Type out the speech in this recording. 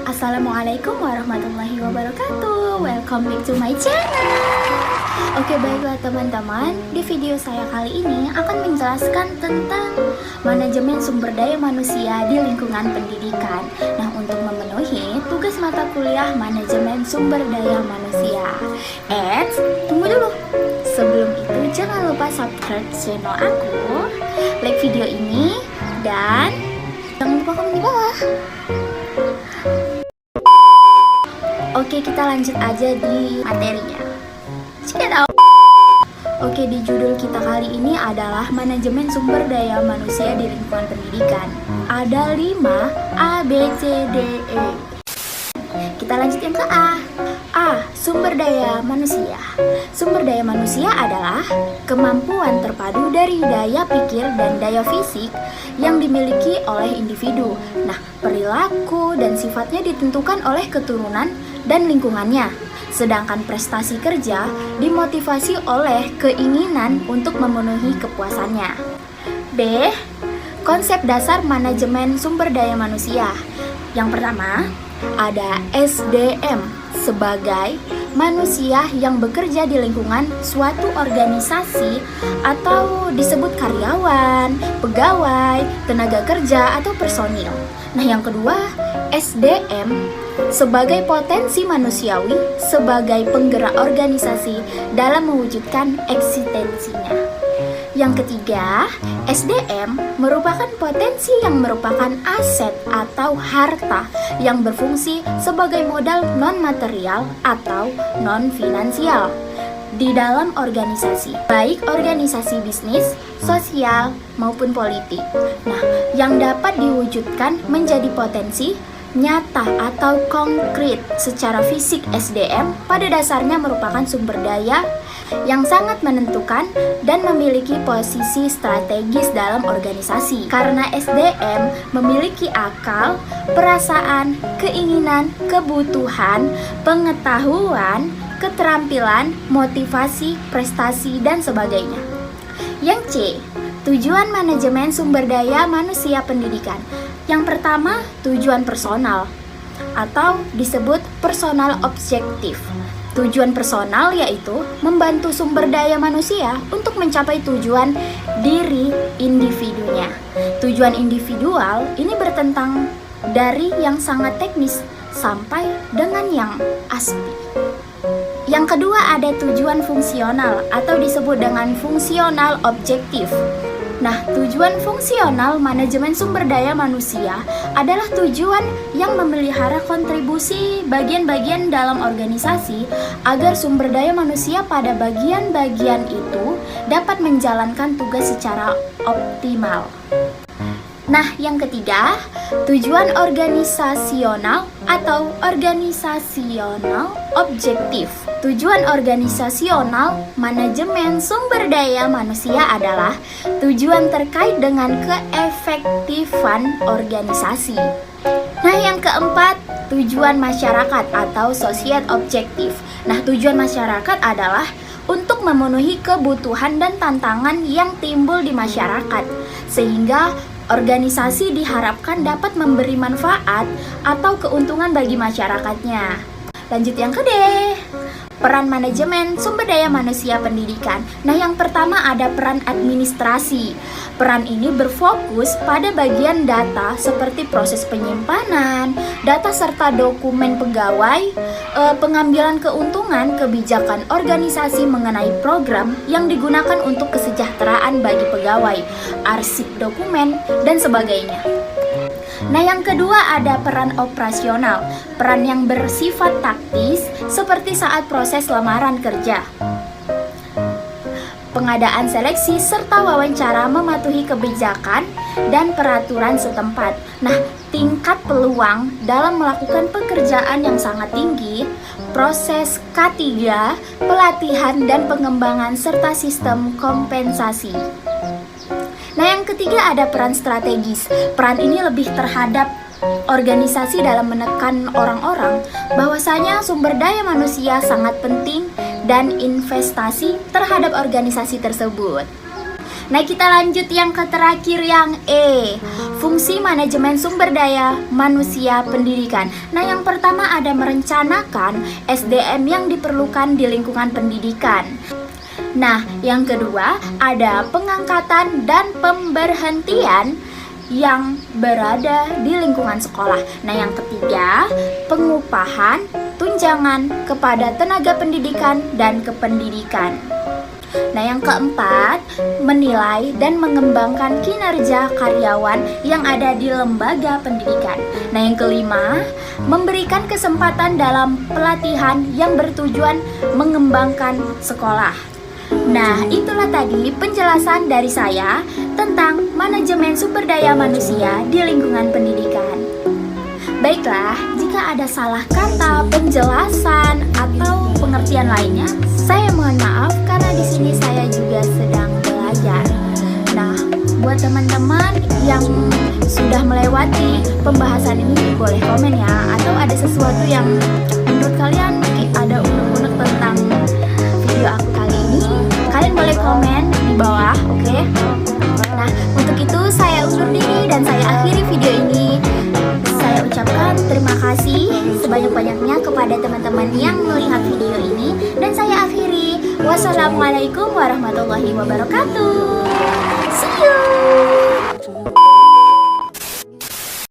Assalamualaikum warahmatullahi wabarakatuh. Welcome back to my channel. Oke, baiklah teman-teman, di video saya kali ini akan menjelaskan tentang manajemen sumber daya manusia di lingkungan pendidikan. Nah, untuk memenuhi tugas mata kuliah manajemen sumber daya manusia. Tunggu dulu. Sebelum itu jangan lupa subscribe channel aku, like video ini, dan jangan lupa komen di bawah. Oke, kita lanjut aja di materinya. Oke, di judul kita kali ini adalah manajemen sumber daya manusia di lingkungan pendidikan. Ada 5 A, B, C, D, E. Kita lanjut yang ke A. A. Sumber daya manusia. Sumber daya manusia adalah kemampuan terpadu dari daya pikir dan daya fisik yang dimiliki oleh individu. Nah, perilaku dan sifatnya ditentukan oleh keturunan dan lingkungannya. Sedangkan prestasi kerja dimotivasi oleh keinginan untuk memenuhi kepuasannya. B. Konsep dasar manajemen sumber daya manusia. Yang pertama, ada SDM sebagai manusia yang bekerja di lingkungan suatu organisasi atau disebut karyawan, pegawai, tenaga kerja, atau personil. Nah, yang kedua, SDM sebagai potensi manusiawi sebagai penggerak organisasi dalam mewujudkan eksistensinya. Yang ketiga, SDM merupakan potensi yang merupakan aset atau harta yang berfungsi sebagai modal non-material atau non-finansial di dalam organisasi, baik organisasi bisnis, sosial, maupun politik. Nah, yang dapat diwujudkan menjadi potensi nyata atau konkret secara fisik. SDM pada dasarnya merupakan sumber daya yang sangat menentukan dan memiliki posisi strategis dalam organisasi. Karena SDM memiliki akal, perasaan, keinginan, kebutuhan, pengetahuan, keterampilan, motivasi, prestasi, dan sebagainya. Yang C, tujuan manajemen sumber daya manusia pendidikan. Yang pertama, tujuan personal atau disebut personal objektif. Tujuan personal yaitu membantu sumber daya manusia untuk mencapai tujuan diri individunya. Tujuan individual ini bertentang dari yang sangat teknis sampai dengan yang asli. Yang kedua, ada tujuan fungsional atau disebut dengan fungsional objektif. Nah, tujuan fungsional manajemen sumber daya manusia adalah tujuan yang memelihara kontribusi bagian-bagian dalam organisasi agar sumber daya manusia pada bagian-bagian itu dapat menjalankan tugas secara optimal. Nah, yang ketiga, tujuan organisasional atau organisasional objektif. Tujuan organisasional manajemen sumber daya manusia adalah tujuan terkait dengan keefektifan organisasi. Nah, yang keempat, tujuan masyarakat atau societ objektif. Nah, tujuan masyarakat adalah untuk memenuhi kebutuhan dan tantangan yang timbul di masyarakat, sehingga organisasi diharapkan dapat memberi manfaat atau keuntungan bagi masyarakatnya. Lanjut yang ke D, peran manajemen sumber daya manusia pendidikan. Nah, yang pertama ada peran administrasi. Peran ini berfokus pada bagian data seperti proses penyimpanan, data serta dokumen pegawai, pengambilan keuntungan, kebijakan organisasi mengenai program yang digunakan untuk kesejahteraan bagi pegawai, arsip dokumen, dan sebagainya. Nah, yang kedua ada peran operasional. Peran yang bersifat taktis seperti saat proses lamaran kerja, pengadaan seleksi, serta wawancara mematuhi kebijakan dan peraturan setempat. Nah, tingkat peluang dalam melakukan pekerjaan yang sangat tinggi, proses K3, pelatihan dan pengembangan, serta sistem kompensasi. Nah, yang ketiga ada peran strategis. Peran ini lebih terhadap organisasi dalam menekan orang-orang bahwasanya sumber daya manusia sangat penting dan investasi terhadap organisasi tersebut. Nah, kita lanjut yang terakhir, yang E, fungsi manajemen sumber daya manusia pendidikan. Nah, yang pertama ada merencanakan SDM yang diperlukan di lingkungan pendidikan. Nah, yang kedua ada pengangkatan dan pemberhentian yang berada di lingkungan sekolah. Nah, yang ketiga, pengupahan, tunjangan kepada tenaga pendidikan dan kependidikan. Nah, yang keempat, menilai dan mengembangkan kinerja karyawan yang ada di lembaga pendidikan. Nah, yang kelima, memberikan kesempatan dalam pelatihan yang bertujuan mengembangkan sekolah. Nah, itulah tadi penjelasan dari saya tentang manajemen sumber daya manusia di lingkungan pendidikan. Baiklah, jika ada salah kata, penjelasan, atau pengertian lainnya, saya mohon maaf karena di sini saya juga sedang belajar. Nah, buat teman-teman yang sudah melewati pembahasan ini boleh komen ya, atau ada sesuatu yang menurut kalian ada unek-unek tentang video aku kali ini, kalian boleh komen di bawah, oke? Nah, untuk itu saya undur diri dan saya akhiri video ini. Saya ucapkan terima kasih sebanyak-banyaknya kepada teman-teman yang melihat video ini, dan saya akhiri. Wassalamualaikum warahmatullahi wabarakatuh. See you.